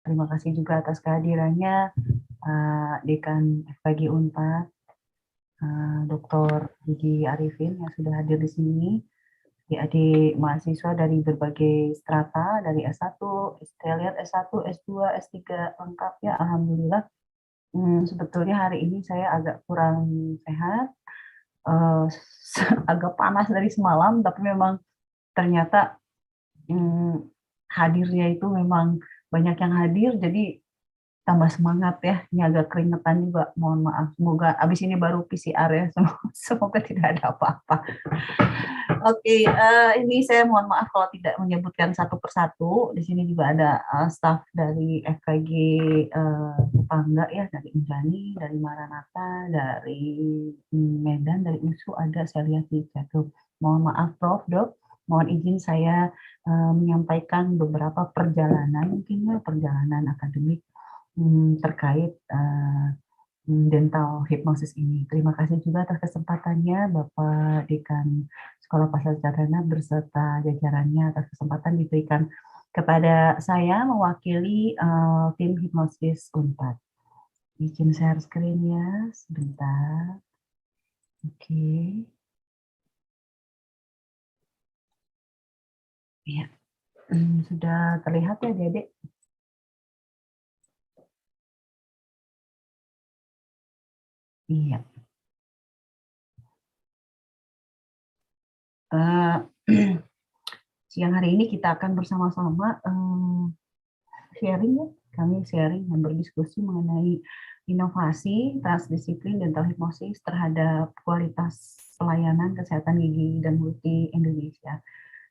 Terima kasih juga atas kehadirannya Dekan FKG Unpad, Dr. Gigi Arifin yang sudah hadir di sini, adik-adik mahasiswa dari berbagai strata, dari S1, saya lihat S1, S2, S3 lengkap ya, Alhamdulillah. Sebetulnya hari ini saya agak kurang sehat, agak panas dari semalam, tapi memang ternyata hadirnya itu memang banyak yang hadir, jadi tambah semangat ya. Ini agak keringetan juga, mohon maaf. Semoga abis ini baru PCR ya, semoga tidak ada apa-apa. Oke, ini saya mohon maaf kalau tidak menyebutkan satu persatu. Di sini juga ada staf dari FKG tetangga ya, dari Injani, dari Maranatha, dari Medan, dari USU ada, saya lihat di Jatuh. Mohon maaf Prof, Dok. Mohon izin saya menyampaikan beberapa perjalanan, mungkin ya, perjalanan akademik terkait dental hipnosis ini. Terima kasih juga atas kesempatannya Bapak Dekan Sekolah Pasar Cendana beserta jajarannya atas kesempatan diberikan kepada saya mewakili tim hipnosis Unpad. Izin share screen ya, sebentar. Oke. Ya, sudah terlihat ya Dedek? Iya. Siang hari ini kita akan bersama-sama sharing ya. Kami sharing dan berdiskusi mengenai inovasi transdisiplin dental hipnosis terhadap kualitas pelayanan kesehatan gigi dan mulut di Indonesia.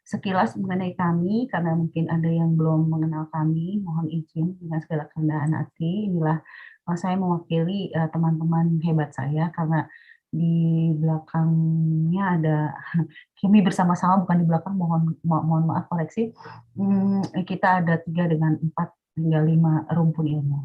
Sekilas mengenai kami, karena mungkin ada yang belum mengenal kami, mohon izin dengan segala kerendahan hati. Inilah saya mewakili teman-teman hebat saya, karena di belakangnya ada kami bersama-sama, bukan di belakang, mohon maaf koreksi. Kita ada 3 dengan 4 hingga 5 rumpun ilmu.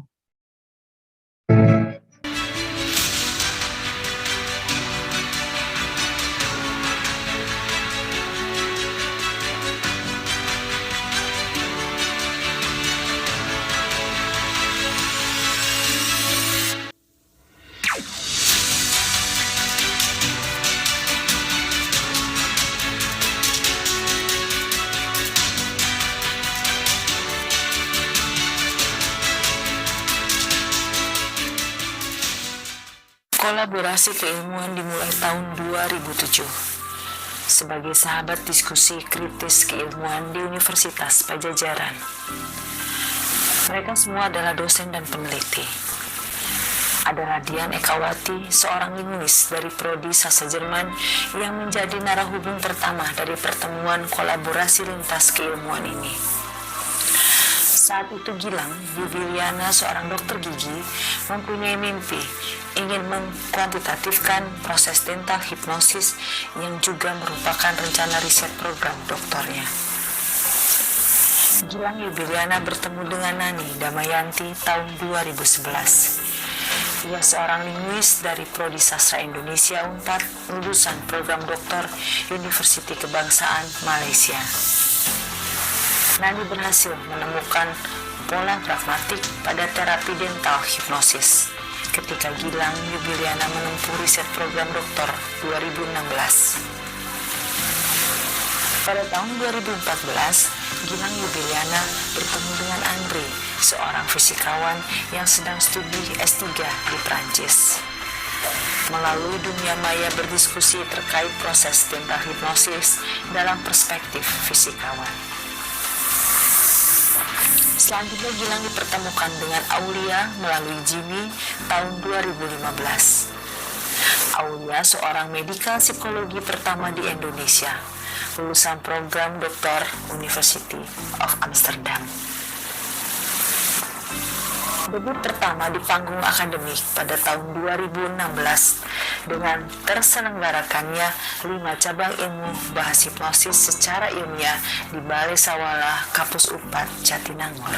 Kolaborasi keilmuan dimulai tahun 2007 sebagai sahabat diskusi kritis keilmuan di Universitas Pajajaran. Mereka semua adalah dosen dan peneliti. Ada Radian Ekawati, seorang linguis dari Prodi Sastra Jerman yang menjadi narahubung pertama dari pertemuan kolaborasi lintas keilmuan ini. Saat itu Gilang Yubiliana, seorang dokter gigi, mempunyai mimpi ingin mengkuantitatifkan proses dental hipnosis yang juga merupakan rencana riset program doktornya. Gilang Yubiliana bertemu dengan Nani Damayanti tahun 2011. Ia seorang linguis dari Prodi Sastra Indonesia Unpad, lulusan program doktor Universiti Kebangsaan Malaysia. Nani berhasil menemukan pola pragmatik pada terapi dental hipnosis ketika Gilang Yubiliana menempuh riset program doktor 2016. Pada tahun 2014, Gilang Yubiliana bertemu dengan Andre, seorang fisikawan yang sedang studi S3 di Prancis. Melalui dunia maya berdiskusi terkait proses dental hipnosis dalam perspektif fisikawan. Selanjutnya Gilang dipertemukan dengan Aulia melalui Jimmy tahun 2015. Aulia seorang medikal psikologi pertama di Indonesia, lulusan program doktor University of Amsterdam. Debut pertama di panggung akademik pada tahun 2016 dengan terselenggarakannya 5 cabang ilmu bahas hipnosis secara ilmiah di Balai Sawala, Kapus Unpad, Jatinangor.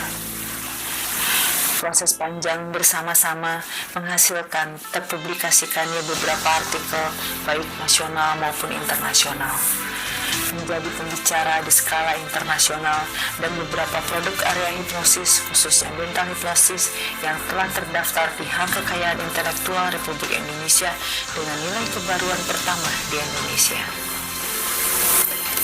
Proses panjang bersama-sama menghasilkan terpublikasikannya beberapa artikel baik nasional maupun internasional. menjadi pembicara di skala internasional dan beberapa produk area hipnosis, khususnya dental hipnosis, yang telah terdaftar di Hak Kekayaan Intelektual Republik Indonesia dengan nilai kebaruan pertama di Indonesia.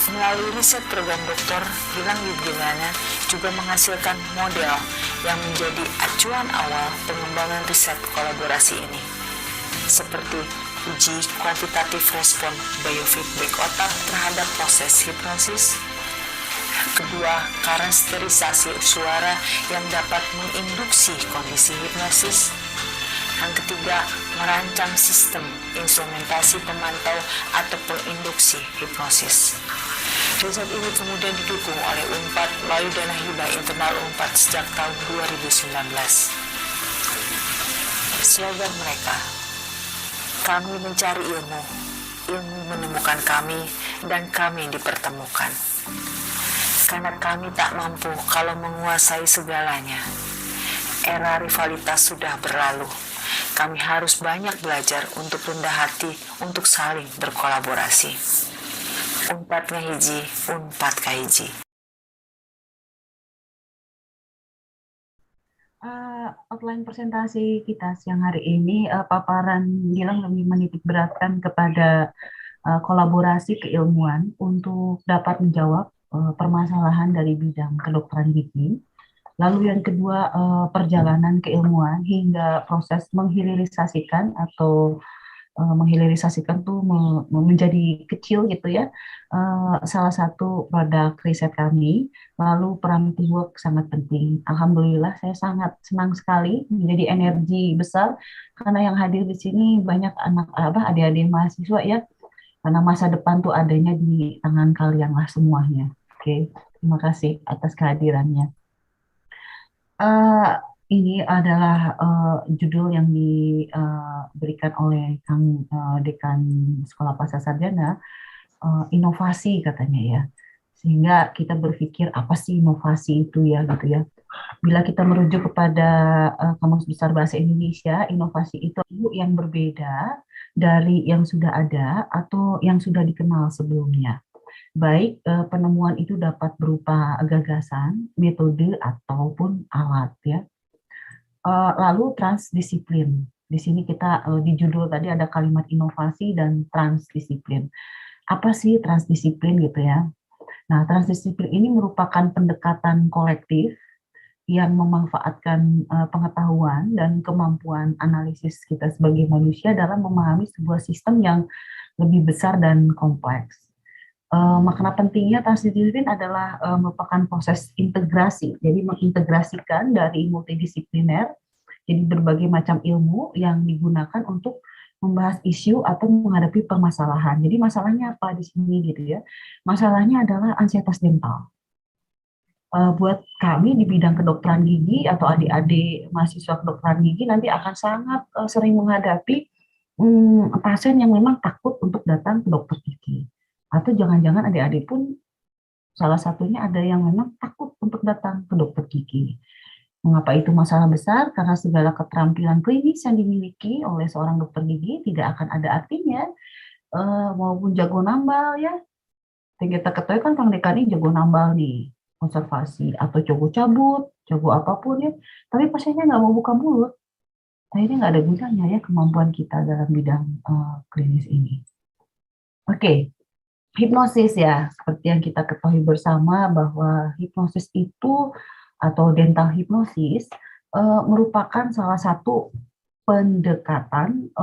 Melalui riset program Dr. Gilang Yudhimana juga menghasilkan model yang menjadi acuan awal pengembangan riset kolaborasi ini, seperti uji kuantitatif respon biofeedback otak terhadap proses hipnosis. Kedua, karakterisasi suara yang dapat menginduksi kondisi hipnosis. Yang ketiga, merancang sistem instrumentasi pemantau atau penginduksi hipnosis. Riset ini kemudian didukung oleh UNPAD melalui dana hibah internal UNPAD sejak tahun 2019. Slogan mereka, kami mencari ilmu, ilmu menemukan kami, dan kami dipertemukan. Karena kami tak mampu kalau menguasai segalanya. Era rivalitas sudah berlalu. Kami harus banyak belajar untuk rendah hati, untuk saling berkolaborasi. Unpad ngahiji, unpad kahiji. Outline presentasi kita siang hari ini, paparan Gilang lebih menitik beratkan kepada kolaborasi keilmuan untuk dapat menjawab permasalahan dari bidang kedokteran gigi. Lalu yang kedua, perjalanan keilmuan hingga proses menghilirisasikan atau menghilirisasikan tuh menjadi kecil gitu ya, salah satu produk riset kami. Lalu peran teamwork sangat penting. Alhamdulillah saya sangat senang sekali menjadi energi besar karena yang hadir di sini banyak adik-adik mahasiswa ya, karena masa depan tuh adanya di tangan kalian lah semuanya. Oke, terima kasih atas kehadirannya. Ini adalah judul yang diberikan oleh Kang Dekan Sekolah Pasca Sarjana, inovasi katanya ya. Sehingga kita berpikir apa sih inovasi itu ya gitu ya. Bila kita merujuk kepada Kamus Besar Bahasa Indonesia, inovasi itu yang berbeda dari yang sudah ada atau yang sudah dikenal sebelumnya. Baik penemuan itu dapat berupa gagasan, metode, ataupun alat ya. Lalu transdisiplin. Di sini kita di judul tadi ada kalimat inovasi dan transdisiplin. Apa sih transdisiplin gitu ya? Nah, transdisiplin ini merupakan pendekatan kolektif yang memanfaatkan pengetahuan dan kemampuan analisis kita sebagai manusia dalam memahami sebuah sistem yang lebih besar dan kompleks. Makna pentingnya transdisiplin adalah merupakan proses integrasi, jadi mengintegrasikan dari multidisipliner, jadi berbagai macam ilmu yang digunakan untuk membahas isu atau menghadapi permasalahan. Jadi masalahnya apa di sini gitu ya? Masalahnya adalah ansietas dental. Buat kami di bidang kedokteran gigi atau adik-adik mahasiswa kedokteran gigi nanti akan sangat sering menghadapi pasien yang memang takut untuk datang ke dokter gigi. Atau jangan-jangan adik-adik pun salah satunya ada yang memang takut untuk datang ke dokter gigi. Mengapa itu masalah besar? Karena segala keterampilan klinis yang dimiliki oleh seorang dokter gigi tidak akan ada artinya maupun jago nambal ya. Kita ketahui kan Kang Dekan ini jago nambal nih, konservasi atau jago cabut, jago apapun ya. Tapi pasiennya nggak mau buka mulut. Akhirnya nggak ada gunanya ya kemampuan kita dalam bidang klinis ini. Oke. Hipnosis ya, seperti yang kita ketahui bersama bahwa hipnosis itu atau dental hipnosis merupakan salah satu pendekatan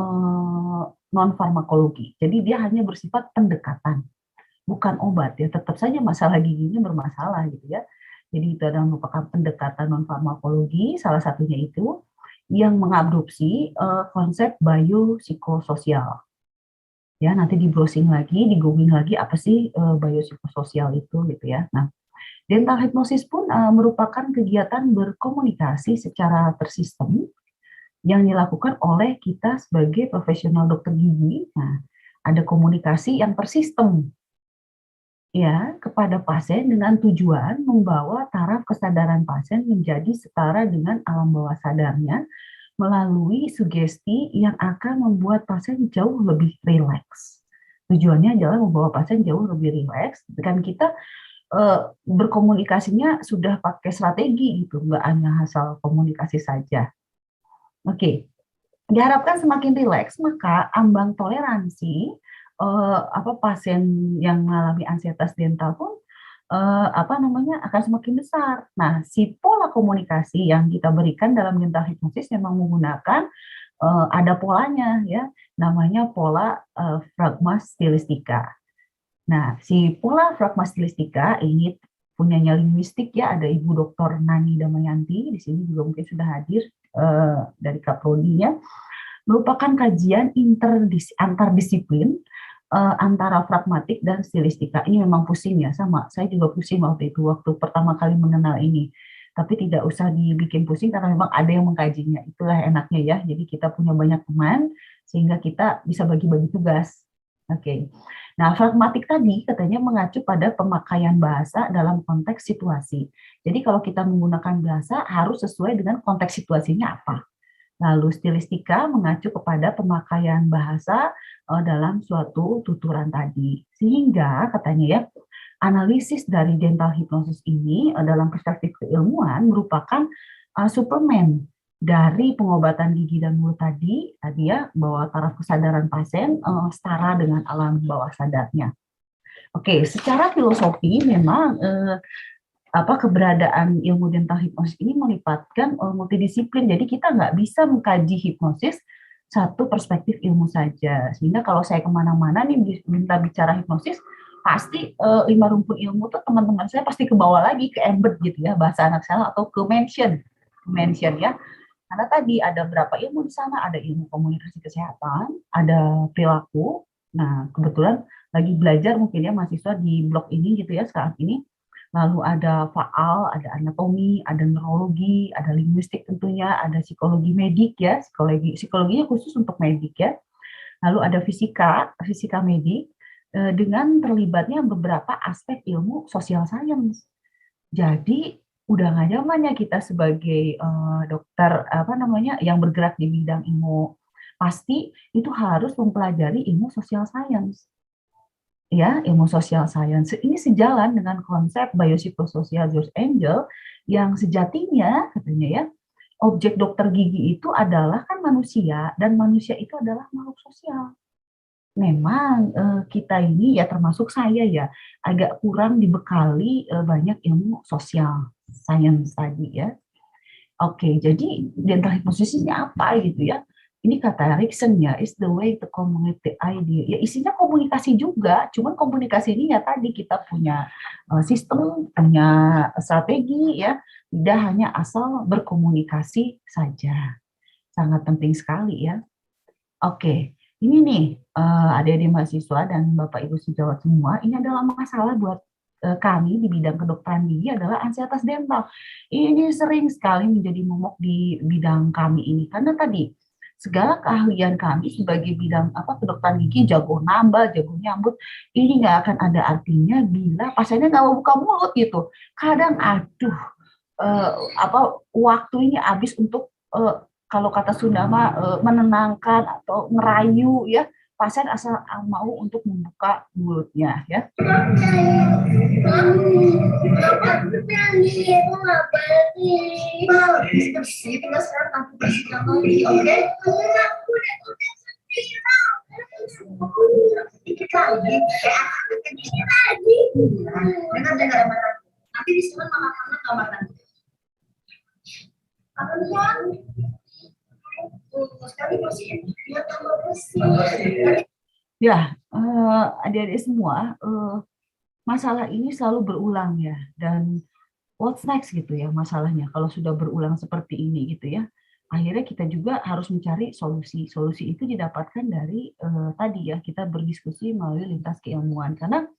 non-farmakologi. Jadi dia hanya bersifat pendekatan, bukan obat ya. Tetap saja masalah giginya bermasalah gitu ya. Jadi itu adalah merupakan pendekatan non-farmakologi, salah satunya itu yang mengadopsi konsep biopsikososial. Ya, nanti di browsing lagi, di googling lagi apa sih biopsikososial itu gitu ya. Nah, dental hipnosis pun merupakan kegiatan berkomunikasi secara tersistem yang dilakukan oleh kita sebagai profesional dokter gigi. Nah, ada komunikasi yang tersistem ya kepada pasien dengan tujuan membawa taraf kesadaran pasien menjadi setara dengan alam bawah sadarnya melalui sugesti yang akan membuat pasien jauh lebih rileks. Tujuannya adalah membawa pasien jauh lebih rileks, dan kita berkomunikasinya sudah pakai strategi gitu, nggak hanya asal komunikasi saja. Oke, diharapkan semakin rileks, maka ambang toleransi pasien yang mengalami ansietas dental pun akan semakin besar. Nah, si pola komunikasi yang kita berikan dalam dental hipnosis memang menggunakan ada polanya ya, namanya pola fragma stilistika. Nah, si pola fragma stilistika ini punyanya linguistik ya, ada Ibu Dr. Nani Damayanti di sini juga mungkin sudah hadir dari Kaprodi ya, merupakan kajian antardisiplin antara pragmatik dan stilistika. Ini memang pusing ya, sama. Saya juga pusing waktu itu, waktu pertama kali mengenal ini. Tapi tidak usah dibikin pusing karena memang ada yang mengkajinya. Itulah enaknya ya. Jadi kita punya banyak teman sehingga kita bisa bagi-bagi tugas. Oke. Nah, pragmatik tadi katanya mengacu pada pemakaian bahasa dalam konteks situasi. Jadi kalau kita menggunakan bahasa harus sesuai dengan konteks situasinya apa. Lalu stilistika mengacu kepada pemakaian bahasa dalam suatu tuturan tadi. Sehingga katanya ya, analisis dari dental hipnosis ini dalam perspektif keilmuan merupakan suplemen dari pengobatan gigi dan mulut tadi ya, bahwa taraf kesadaran pasien setara dengan alam bawah sadarnya. Oke, secara filosofi memang keberadaan ilmu dental hipnosis ini melibatkan multidisiplin. Jadi kita nggak bisa mengkaji hipnosis satu perspektif ilmu saja. Sehingga kalau saya kemana-mana nih minta bicara hipnosis, pasti 5 rumpun ilmu tuh teman-teman saya pasti ke bawah lagi, ke embed gitu ya, bahasa anak saya, atau ke mention ya. Karena tadi ada berapa ilmu di sana, ada ilmu komunikasi kesehatan, ada perilaku. Nah, kebetulan lagi belajar mungkin ya mahasiswa di blog ini gitu ya saat ini. Lalu ada faal, ada anatomi, ada neurologi, ada linguistik tentunya, ada psikologi medik ya, psikologinya khusus untuk medik ya. Lalu ada fisika medik dengan terlibatnya beberapa aspek ilmu sosial science. Jadi udah nggak zamannya kita sebagai dokter yang bergerak di bidang ilmu pasti itu harus mempelajari ilmu sosial science. Ya, ilmu sosial science ini sejalan dengan konsep biopsikososial George Angel yang sejatinya katanya ya, objek dokter gigi itu adalah kan manusia, dan manusia itu adalah makhluk sosial. Memang kita ini ya, termasuk saya ya, agak kurang dibekali banyak ilmu sosial science tadi ya. Oke, jadi dental hypnosis ini apa gitu ya? Ini kata Erikson ya, is the way to communicate the idea. Ya isinya komunikasi juga, cuman komunikasi ini ya tadi kita punya sistem, punya strategi ya, tidak hanya asal berkomunikasi saja. Sangat penting sekali ya. Oke, ini nih adik-adik mahasiswa dan Bapak Ibu sejawat semua, ini adalah masalah buat kami di bidang kedokteran gigi adalah ansietas dental. Ini sering sekali menjadi momok di bidang kami ini karena tadi segala keahlian kami sebagai bidang kedokteran gigi, jago nambal, jago nyambut, ini nggak akan ada artinya bila pasiennya nggak mau buka mulut gitu. Kadang aduh eh, waktunya habis untuk kalau kata Sunda mah menenangkan atau ngerayu ya pasien asal mau untuk membuka mulutnya ya. Nanti disuruh mama kamar nanti. Ya, adik-adik semua, masalah ini selalu berulang ya, dan what's next gitu ya masalahnya kalau sudah berulang seperti ini gitu ya. Akhirnya kita juga harus mencari solusi. Solusi itu didapatkan dari tadi ya, kita berdiskusi melalui lintas keilmuan, karena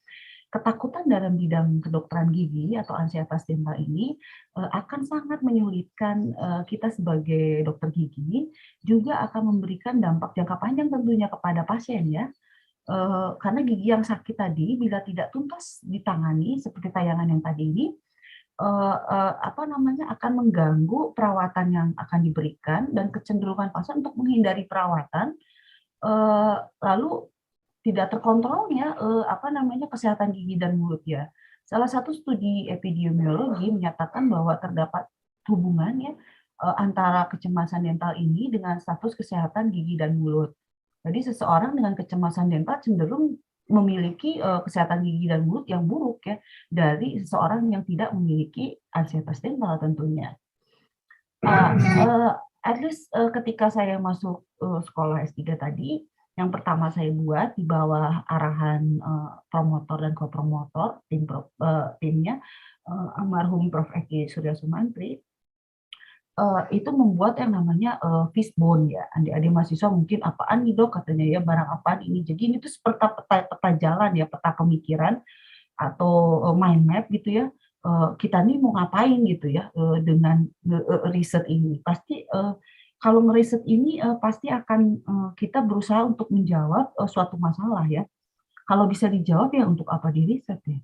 ketakutan dalam bidang kedokteran gigi atau ansietas dental ini akan sangat menyulitkan kita sebagai dokter gigi, juga akan memberikan dampak jangka panjang tentunya kepada pasien ya. Karena gigi yang sakit tadi bila tidak tuntas ditangani seperti tayangan yang tadi ini, akan mengganggu perawatan yang akan diberikan dan kecenderungan pasien untuk menghindari perawatan, lalu tidak terkontrolnya kesehatan gigi dan mulut ya. Salah satu studi epidemiologi menyatakan bahwa terdapat hubungannya antara kecemasan dental ini dengan status kesehatan gigi dan mulut. Jadi seseorang dengan kecemasan dental cenderung memiliki kesehatan gigi dan mulut yang buruk ya dari seseorang yang tidak memiliki ansietas dental tentunya. At least ketika saya masuk sekolah S3 tadi, yang pertama saya buat di bawah arahan promotor dan kopromotor timnya almarhum Prof. Eki Surya Sumantri, itu membuat yang namanya fishbone ya. Adik-adik mahasiswa mungkin apaan nih dok katanya ya, barang apaan ini. Jadi ini tuh seperti peta jalan ya, peta pemikiran atau mind map gitu ya. Kita nih mau ngapain gitu ya dengan riset ini. Pasti kalau ngeriset ini pasti akan kita berusaha untuk menjawab suatu masalah ya. Kalau bisa dijawab ya untuk apa diriset ya.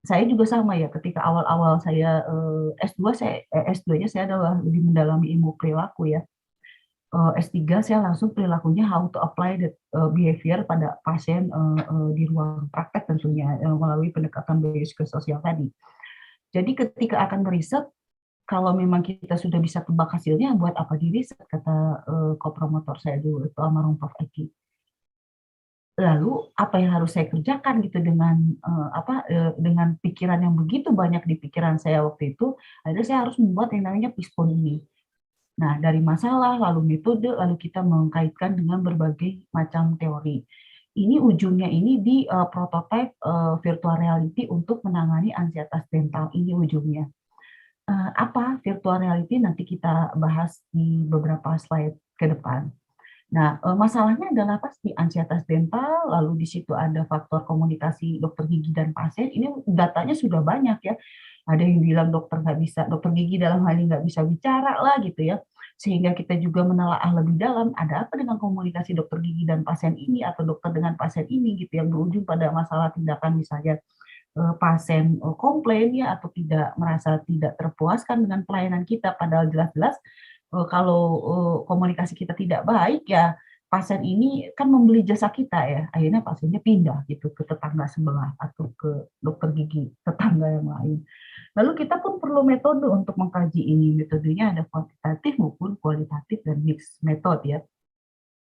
Saya juga sama ya, ketika awal-awal saya S2-nya saya adalah lebih mendalami ilmu perilaku ya. S3 saya langsung perilakunya how to apply the behavior pada pasien di ruang praktek tentunya melalui pendekatan biopsikososial tadi. Jadi ketika akan meriset, kalau memang kita sudah bisa tebak hasilnya, buat apa diriset, kata kopromotor saya dulu, itu almarhum Prof. Eki. Lalu apa yang harus saya kerjakan gitu dengan pikiran yang begitu banyak di pikiran saya waktu itu, akhirnya saya harus membuat yang namanya fishbone ini. Nah, dari masalah, lalu metode, lalu kita mengkaitkan dengan berbagai macam teori. Ini ujungnya ini di prototipe virtual reality untuk menangani ansietas dental, ini ujungnya. Apa virtual reality nanti kita bahas di beberapa slide ke depan. Nah, masalahnya adalah pasti ansietas dental, lalu di situ ada faktor komunikasi dokter gigi dan pasien. Ini datanya sudah banyak ya. Ada yang bilang dokter gigi dalam hal ini nggak bisa bicara lah gitu ya. Sehingga kita juga menelaah lebih dalam, ada apa dengan komunikasi dokter gigi dan pasien ini atau dokter dengan pasien ini gitu yang berujung pada masalah tindakan misalnya pasien komplain ya atau tidak merasa tidak terpuaskan dengan pelayanan kita, padahal jelas-jelas kalau komunikasi kita tidak baik ya pasien ini kan membeli jasa kita ya, akhirnya pasiennya pindah gitu ke tetangga sebelah atau ke dokter gigi tetangga yang lain. Lalu kita pun perlu metode untuk mengkaji ini, metodenya ada kuantitatif maupun kualitatif dan mix metode ya.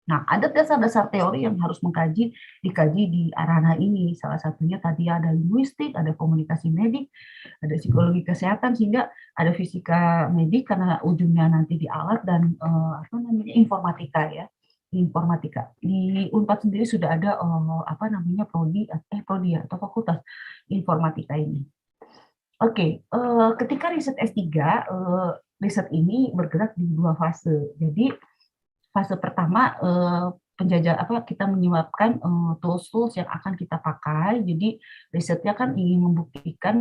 Nah, ada dasar-dasar teori yang harus dikaji di arana ini. Salah satunya tadi ada linguistik, ada komunikasi medik, ada psikologi kesehatan, sehingga ada fisika medik karena ujungnya nanti di alat dan informatika ya. Informatika. Di Unpad sendiri sudah ada prodi atau fakultas informatika ini. Oke, ketika riset S3, riset ini bergerak di 2 fase. Jadi fase pertama kita menyiapkan tools yang akan kita pakai. Jadi risetnya kan ingin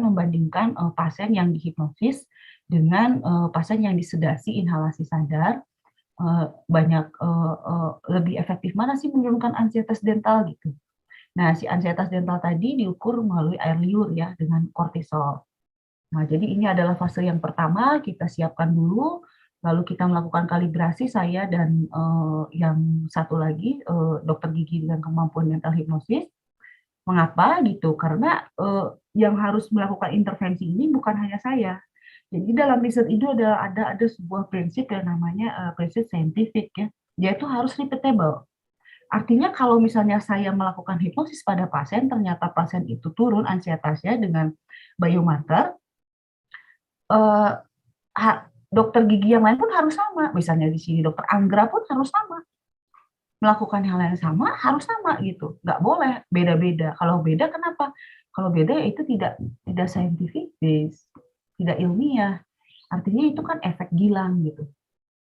membandingkan pasien yang dihipnosis dengan pasien yang disedasi inhalasi sadar, lebih efektif mana sih menurunkan ansietas dental gitu. Nah, si ansietas dental tadi diukur melalui air liur ya dengan kortisol. Nah, jadi ini adalah fase yang pertama, kita siapkan dulu. Lalu kita melakukan kalibrasi, saya dan yang satu lagi dokter gigi dengan kemampuan mental hipnosis. Mengapa gitu? Karena yang harus melakukan intervensi ini bukan hanya saya. Jadi dalam riset itu ada sebuah prinsip yang namanya prinsip saintifik ya. Dia itu harus repeatable. Artinya kalau misalnya saya melakukan hipnosis pada pasien, ternyata pasien itu turun ansietasnya dengan biomarker, dokter gigi yang lain pun harus sama. Misalnya di sini dokter Anggra pun harus sama. Melakukan hal yang sama harus sama gitu. Nggak boleh beda-beda. Kalau beda kenapa? Kalau beda itu tidak scientific based, tidak ilmiah. Artinya itu kan efek gilang gitu.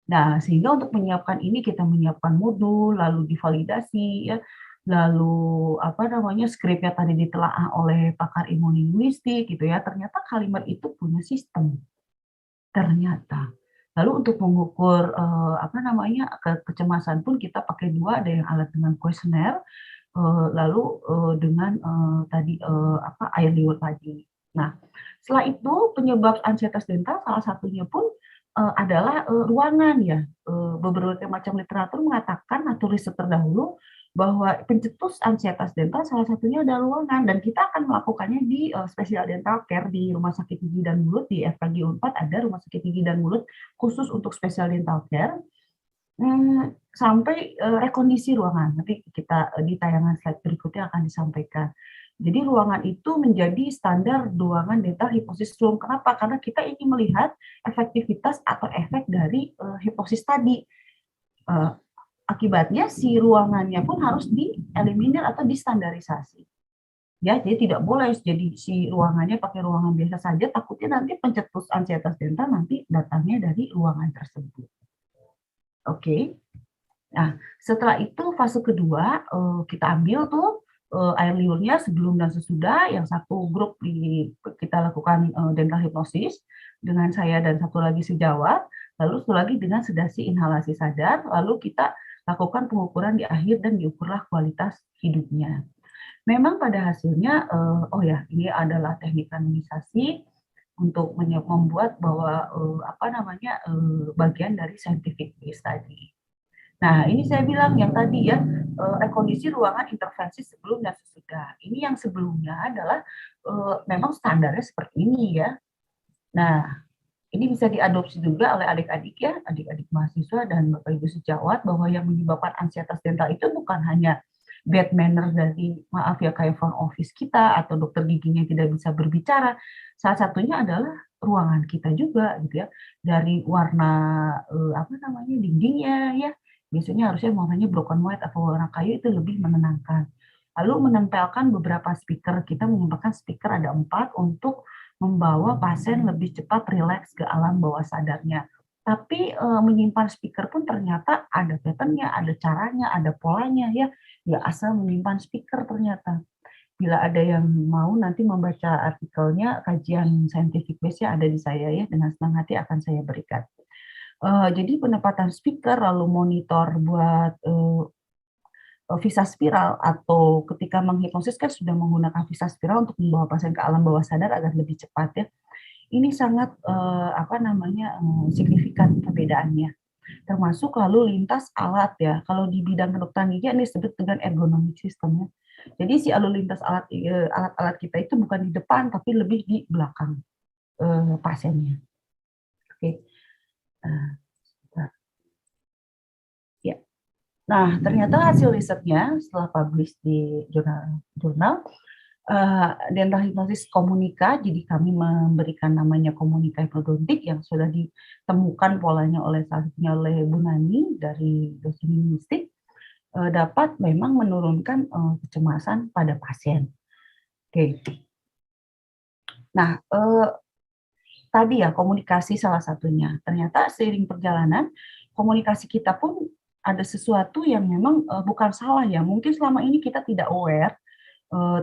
Nah, sehingga untuk menyiapkan ini kita menyiapkan modul, lalu divalidasi ya. Lalu skripnya tadi ditelaah oleh pakar imunolinguistik gitu ya. Ternyata kalimat itu punya sistem. Ternyata. Lalu untuk mengukur kecemasan pun kita pakai 2, ada yang alat dengan kuesioner, lalu dengan air liur tadi. Nah, setelah itu penyebab ansietas dental salah satunya pun adalah ruangan ya. Beberapa macam literatur mengatakan atau riset terdahulu bahwa pencetus ansietas dental salah satunya adalah ruangan, dan kita akan melakukannya di spesial dental care di Rumah Sakit Gigi dan Mulut. Di FKG Unpad ada Rumah Sakit Gigi dan Mulut khusus untuk spesial dental care. Sampai rekondisi ruangan. Nanti kita di tayangan slide berikutnya akan disampaikan. Jadi ruangan itu menjadi standar ruangan dental hipnosis room. Kenapa? Karena kita ingin melihat efektivitas atau efek dari hipnosis tadi. Akibatnya si ruangannya pun harus dieliminir atau distandarisasi. Ya, jadi tidak boleh jadi si ruangannya pakai ruangan biasa saja, takutnya nanti pencetus ansietas dental nanti datangnya dari ruangan tersebut. Oke. Nah, setelah itu fase kedua kita ambil tuh air liurnya sebelum dan sesudah. Yang satu grup kita lakukan dental hipnosis dengan saya dan satu lagi sejawat, lalu satu lagi dengan sedasi inhalasi sadar, lalu kita lakukan pengukuran di akhir dan diukurlah kualitas hidupnya. Memang pada hasilnya, ini adalah teknik kanonisasi untuk membuat bahwa bagian dari scientific base tadi. Nah, ini saya bilang yang tadi ya, kondisi ruangan intervensi sebelum dan sesudah. Ini yang sebelumnya adalah memang standarnya seperti ini ya. Nah, ini bisa diadopsi juga oleh adik-adik ya, adik-adik mahasiswa dan Bapak Ibu sejawat, bahwa yang menyebabkan ansietas dental itu bukan hanya bad manner dari, maaf ya, kayak front office kita atau dokter giginya tidak bisa berbicara. Salah satunya adalah ruangan kita juga gitu ya. Dari warna dindingnya ya. Biasanya harusnya warnanya broken white atau warna kayu, itu lebih menenangkan. Lalu menempelkan beberapa speaker, kita menempelkan speaker ada 4 untuk membawa pasien lebih cepat rileks ke alam bawah sadarnya. Tapi menyimpan speaker pun ternyata ada pattern-nya, ada caranya, ada polanya ya. Ya asal menyimpan speaker ternyata. Bila ada yang mau nanti membaca artikelnya, kajian scientific base-nya ada di saya ya, dengan senang hati akan saya berikan. Jadi penempatan speaker, lalu monitor buat visa spiral, atau ketika menghipnosis kan sudah menggunakan visa spiral untuk membawa pasien ke alam bawah sadar agar lebih cepat ya. Ini sangat signifikan perbedaannya. Termasuk lalu lintas alat ya. Kalau di bidang kedokteran gigi ini disebut dengan ergonomic system ya. Jadi si lalu lintas alat-alat kita itu bukan di depan tapi lebih di belakang pasiennya. Oke. Ya. Nah, ternyata hasil risetnya setelah publish di jurnal dental hipnosis komunika, jadi kami memberikan namanya komunika hipnodontik yang sudah ditemukan polanya oleh Bu Nani dari dosen linguistik, dapat memang menurunkan kecemasan pada pasien. Oke. Nah, tadi ya komunikasi salah satunya. Ternyata seiring perjalanan komunikasi kita pun ada sesuatu yang memang bukan salah ya. Mungkin selama ini kita tidak aware,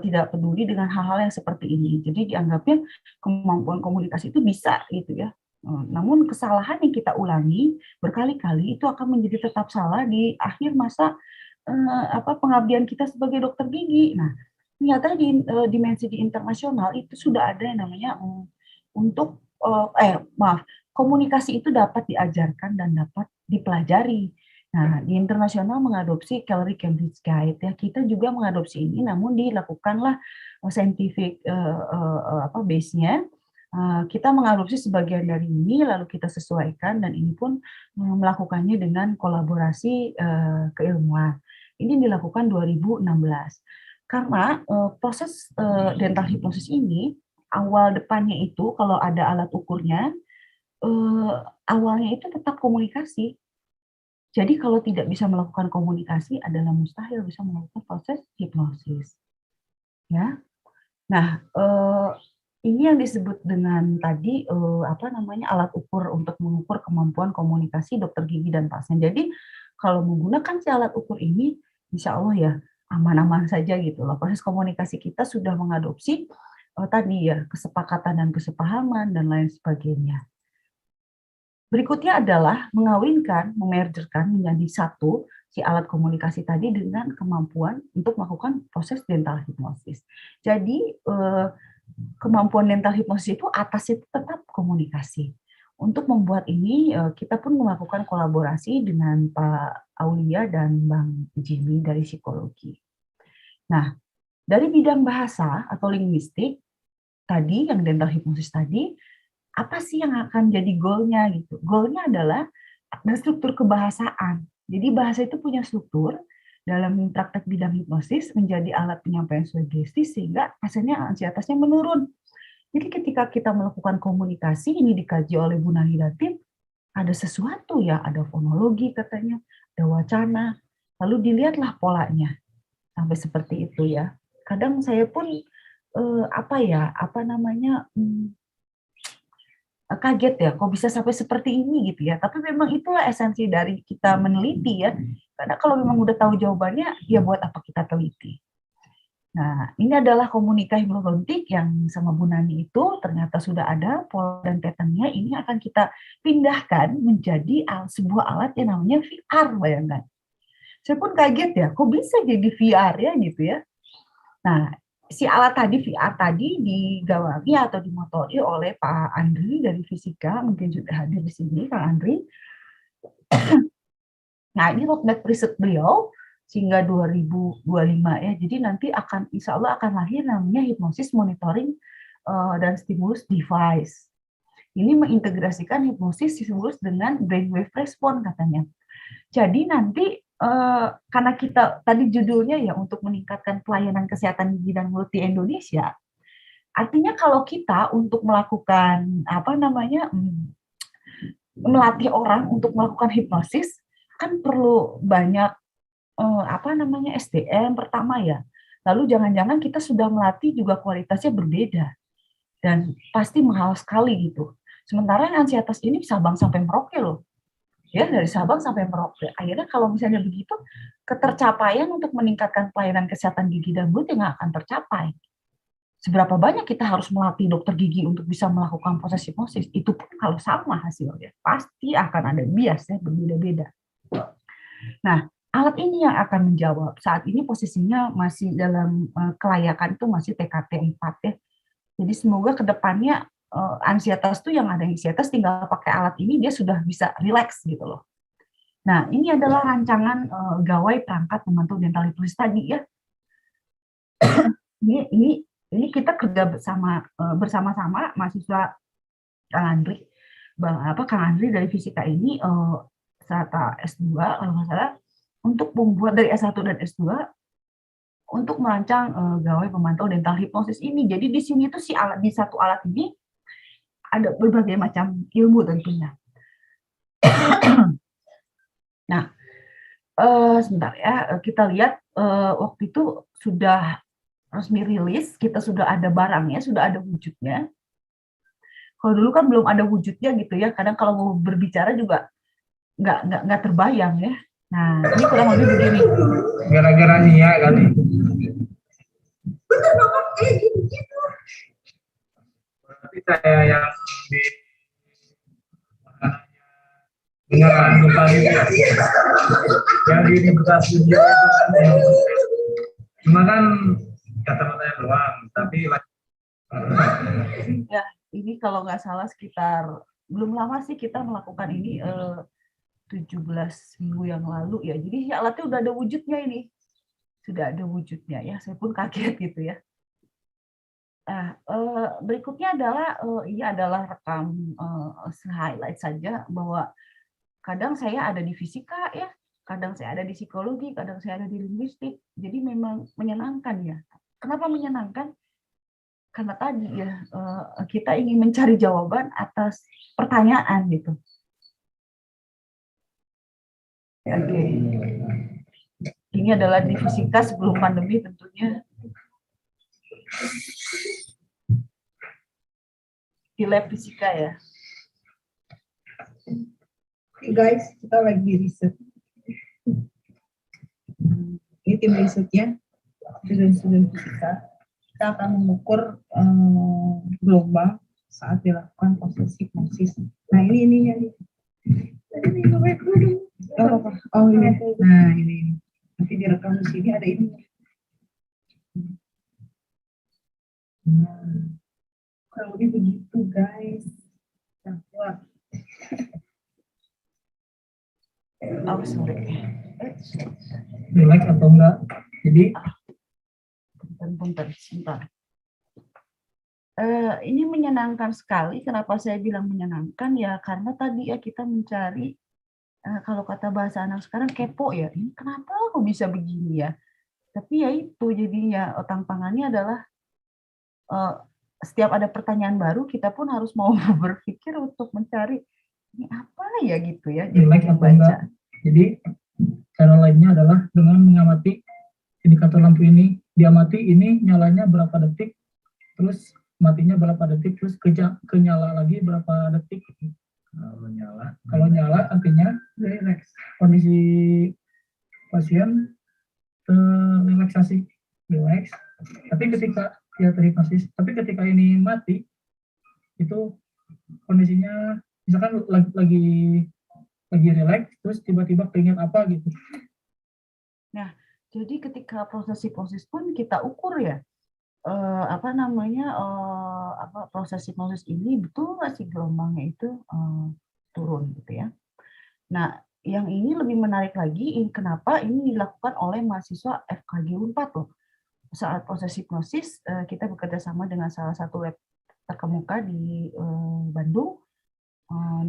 tidak peduli dengan hal-hal yang seperti ini. Jadi dianggapnya kemampuan komunikasi itu bisa gitu ya. Namun kesalahan yang kita ulangi berkali-kali itu akan menjadi tetap salah di akhir masa pengabdian kita sebagai dokter gigi. Nah, ternyata di dimensi di internasional itu sudah ada yang namanya komunikasi itu dapat diajarkan dan dapat dipelajari. Nah, di internasional mengadopsi Gallery Cambridge Guide ya, kita juga mengadopsi ini, namun dilakukanlah scientific base-nya. Kita mengadopsi sebagian dari ini, lalu kita sesuaikan, dan ini pun melakukannya dengan kolaborasi keilmuan. Ini dilakukan 2016. Karena proses dental hipnosis ini, awal depannya itu kalau ada alat ukurnya, awalnya itu tetap komunikasi. Jadi kalau tidak bisa melakukan komunikasi adalah mustahil bisa melakukan proses hipnosis. Ya. Nah, ini yang disebut dengan tadi alat ukur untuk mengukur kemampuan komunikasi dokter gigi dan pasien. Jadi kalau menggunakan si alat ukur ini, insya Allah ya aman-aman saja gitu loh. Proses komunikasi kita sudah mengadopsi tadi ya kesepakatan dan kesepahaman dan lain sebagainya. Berikutnya adalah mengawinkan, memergerkan menjadi satu si alat komunikasi tadi dengan kemampuan untuk melakukan proses dental hipnosis. Jadi kemampuan dental hipnosis itu atas itu tetap komunikasi. untuk membuat ini, kita pun melakukan kolaborasi dengan Pak Aulia dan Bang Jimmy dari psikologi. Nah, dari bidang bahasa atau linguistik, tadi yang dental hipnosis tadi, apa sih yang akan jadi goalnya gitu? Goalnya adalah ada struktur kebahasaan. Jadi bahasa itu punya struktur dalam praktek bidang hipnosis menjadi alat penyampaian sugesti sehingga hasilnya ansietasnya menurun. Jadi ketika kita melakukan komunikasi, ini dikaji oleh Bu Nani Latif, ada sesuatu ya, ada fonologi katanya, ada wacana, lalu dilihatlah polanya sampai seperti itu ya. Kadang saya pun kaget ya, kok bisa sampai seperti ini gitu ya. Tapi memang itulah esensi dari kita meneliti ya. Karena kalau memang udah tahu jawabannya, ya buat apa kita teliti. Nah, ini adalah komunika hipnotik yang sama Bu Nani itu ternyata sudah ada pola dan pattern-nya. Ini akan kita pindahkan menjadi sebuah alat yang namanya VR, bayangkan. Saya pun kaget ya, kok bisa jadi VR ya gitu ya. Nah, si alat tadi, VR tadi digawangi atau dimotori oleh Pak Andri dari fisika, mungkin juga hadir di sini, Pak Andri. Nah, ini roadmap riset beliau sehingga 2025 ya. Jadi nanti akan insya Allah akan lahir namanya hipnosis monitoring dan stimulus device. Ini mengintegrasikan hipnosis stimulus dengan brainwave response katanya. Jadi nanti karena kita tadi judulnya ya untuk meningkatkan pelayanan kesehatan gigi dan mulut di Indonesia, artinya kalau kita untuk melakukan melatih orang untuk melakukan hipnosis kan perlu banyak SDM pertama ya. Lalu jangan-jangan kita sudah melatih juga kualitasnya berbeda dan pasti mahal sekali gitu. Sementara yang ansietas ini Sabang sampai Merauke loh. Ya, dari Sabang sampai Merauke. Akhirnya kalau misalnya begitu, ketercapaian untuk meningkatkan pelayanan kesehatan gigi dan mulut yang akan tercapai. Seberapa banyak kita harus melatih dokter gigi untuk bisa melakukan proses hipnosis, itu pun kalau sama hasilnya, pasti akan ada biasnya berbeda-beda. Nah, alat ini yang akan menjawab. Saat ini posisinya masih dalam kelayakan itu masih TKT 4 ya. Jadi semoga ke depannya ansietas tuh yang ada ansietas tinggal pakai alat ini dia sudah bisa rileks gitu loh. Nah, ini adalah rancangan gawai perangkat memantau dental hipnosis tadi ya. Ini kita kerja bersama-sama mahasiswa Kang Andri dari fisika ini serta S2 kalau nggak salah untuk membuat dari S1 dan S2 untuk merancang gawai pemantau dental hipnosis ini. Jadi di sini tuh di satu alat ini ada berbagai macam ilmu tentunya. Nah, sebentar ya, kita lihat waktu itu sudah resmi rilis, kita sudah ada barangnya, sudah ada wujudnya. Kalau dulu kan belum ada wujudnya gitu ya, kadang kalau mau berbicara juga nggak terbayang ya. Nah, ini kurang lebih begini. Gara-gara Nia kali. Betul banget, gitu. Berarti saya yang di beneran bukan yang di Universitas Studio itu cuma kan kata-katanya doang, tapi ya ini kalau nggak salah sekitar belum lama sih kita melakukan ini 17 minggu yang lalu ya. Jadi alatnya udah ada wujudnya ini. Sudah ada wujudnya ya. Saya pun kaget gitu ya. Nah, berikutnya adalah ini adalah rekam highlight saja bahwa kadang saya ada di fisika ya, kadang saya ada di psikologi, kadang saya ada di linguistik. Jadi memang menyenangkan ya. Kenapa menyenangkan? Karena tadi ya kita ingin mencari jawaban atas pertanyaan gitu. Oke. Ini adalah di fisika sebelum pandemi tentunya. Di lab fisika ya. Guys, kita lagi riset. Ini tim risetnya, student fisika. Kita akan mengukur gelombang saat dilakukan proses hipnosis. Nah, ini ininya nih. Oh ini. Nah, ini. Nanti direkam di sini ada ini. Nah, kurang lebih begitu, guys. Nah, Oh, sorry. Relax atau enggak? Jadi Bentar, sebentar. Ini menyenangkan sekali. Kenapa saya bilang menyenangkan? Ya karena tadi ya kita mencari, kalau kata bahasa anak sekarang kepo ya. Ini kenapa kok bisa begini ya? Tapi ya itu jadinya tantangannya adalah setiap ada pertanyaan baru kita pun harus mau berpikir untuk mencari ini apa ya gitu ya. Jadi relax atau enggak? Jadi cara lainnya adalah dengan mengamati indikator lampu ini. Dia mati, ini nyalanya berapa detik, terus matinya berapa detik, terus kenyala lagi berapa detik. Kalau nyala artinya relax, kondisi pasien terrelaksasi, relax. Tapi ketika ya terhipnosis, tapi ketika ini mati, itu kondisinya misalkan lagi relax, terus tiba-tiba keinget apa gitu. Nah, jadi ketika proses hipnosis pun kita ukur ya, proses hipnosis ini betul nggak sih gelombangnya itu turun gitu ya. Nah, yang ini lebih menarik lagi, kenapa ini dilakukan oleh mahasiswa FKG Unpad loh. Saat proses hipnosis, kita bekerja sama dengan salah satu lab terkemuka di Bandung,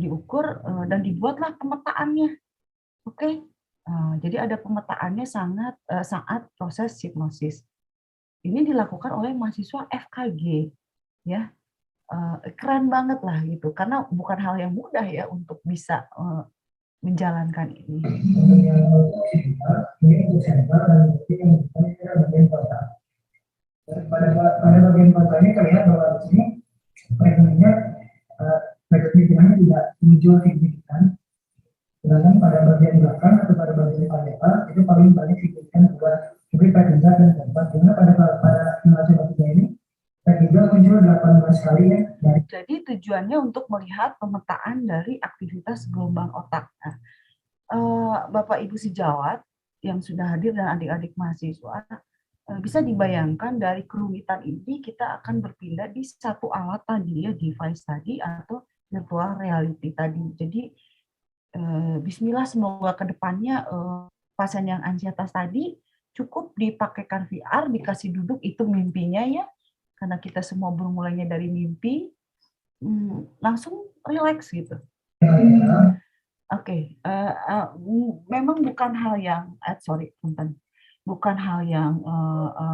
diukur dan dibuatlah pemetaannya. Oke, jadi ada pemetaannya saat proses hipnosis. Ini dilakukan oleh mahasiswa FKG, ya keren banget lah gitu, karena bukan hal yang mudah ya untuk bisa menjalankan ini. Pada bagian kota ini terlihat bahwa di sini perekonomiannya perekonomiannya tidak muncul signifikan. Sedangkan pada bagian belakang atau pada bagian parieta itu paling banyak signifikan buat peringkat dan tempat. Dimana pada simulasi ketiga ini ketiga muncul 18 kali ya. Jadi tujuannya untuk melihat pemetaan dari aktivitas gelombang otak. Nah, Bapak Ibu sejawat yang sudah hadir dan adik-adik mahasiswa, bisa dibayangkan dari kerumitan ini kita akan berpindah di satu alat tadi ya, device tadi atau virtual reality tadi. Jadi bismillah semoga ke depannya pasien yang ansietas tadi cukup dipakaikan VR, dikasih duduk, itu mimpinya ya. Karena kita semua bermulainya dari mimpi, langsung relax gitu. Oke, memang bukan hal yang, bukan hal yang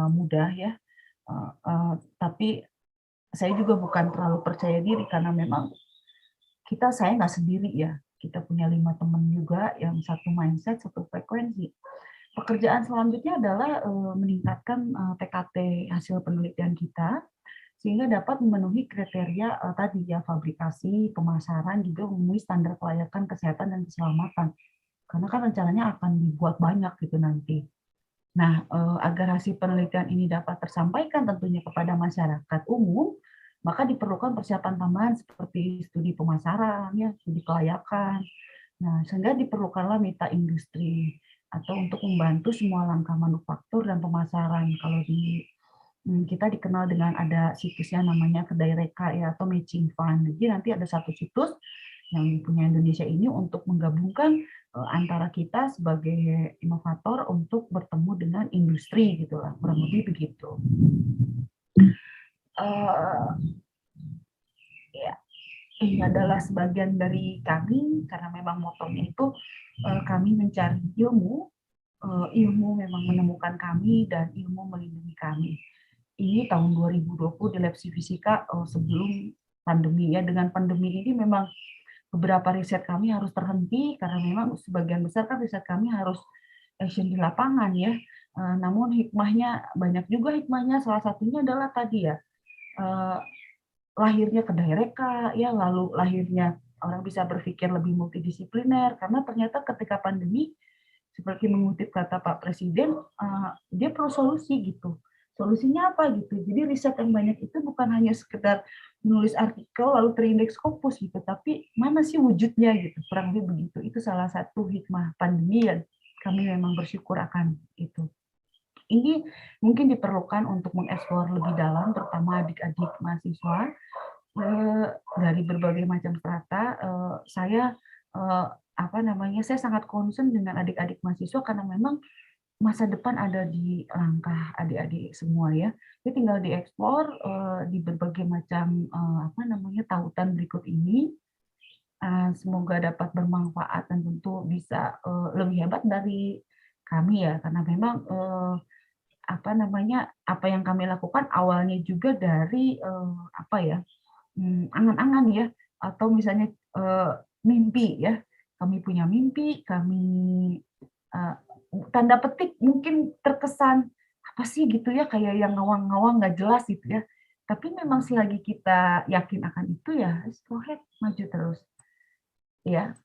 mudah ya, tapi saya juga bukan terlalu percaya diri karena memang saya nggak sendiri ya, kita punya 5 teman juga yang satu mindset, satu frekuensi. Pekerjaan selanjutnya adalah meningkatkan TKT hasil penelitian kita sehingga dapat memenuhi kriteria tadi ya, fabrikasi, pemasaran, juga memenuhi standar kelayakan kesehatan dan keselamatan. Karena kan rencananya akan dibuat banyak gitu nanti. Nah, agar hasil penelitian ini dapat tersampaikan tentunya kepada masyarakat umum, maka diperlukan persiapan tambahan seperti studi pemasaran, ya, studi kelayakan. Nah, sehingga diperlukanlah mitra industri atau untuk membantu semua langkah manufaktur dan pemasaran. Kalau kita dikenal dengan ada situsnya namanya Kedai Reka ya, atau Matching Fund. Jadi nanti ada satu situs yang punya Indonesia ini untuk menggabungkan antara kita sebagai inovator untuk bertemu dengan industri gitu lah, kurang lebih begitu. Ya, ini adalah sebagian dari kami karena memang motonya itu kami mencari ilmu, ilmu memang menemukan kami dan ilmu melindungi kami. Ini tahun 2020 di Lab Fisika sebelum pandemi ya. Dengan pandemi ini memang beberapa riset kami harus terhenti karena memang sebagian besar kan riset kami harus action di lapangan ya. Namun hikmahnya banyak juga hikmahnya, salah satunya adalah tadi ya lahirnya Kedai Reka ya, lalu lahirnya orang bisa berpikir lebih multidisipliner karena ternyata ketika pandemi seperti mengutip kata Pak Presiden, dia perlu solusi gitu. Solusinya apa gitu? Jadi riset yang banyak itu bukan hanya sekedar menulis artikel lalu terindeks Scopus gitu, tapi mana sih wujudnya gitu, kurang lebih begitu. Itu salah satu hikmah pandemi yang kami memang bersyukur akan itu. Ini mungkin diperlukan untuk mengeksplor lebih dalam, terutama adik-adik mahasiswa, dari berbagai macam strata, saya saya sangat concern dengan adik-adik mahasiswa karena memang masa depan ada di langkah adik-adik semua ya. Jadi tinggal dieksplor di berbagai macam tautan berikut ini. Semoga dapat bermanfaat dan tentu bisa lebih hebat dari kami ya, karena memang apa yang kami lakukan awalnya juga dari angan-angan ya, atau misalnya mimpi ya. Kami punya mimpi, kami tanda petik mungkin terkesan apa sih gitu ya, kayak yang ngawang-ngawang nggak jelas gitu ya. Tapi memang selagi kita yakin akan itu ya, go ahead, maju terus. Ya,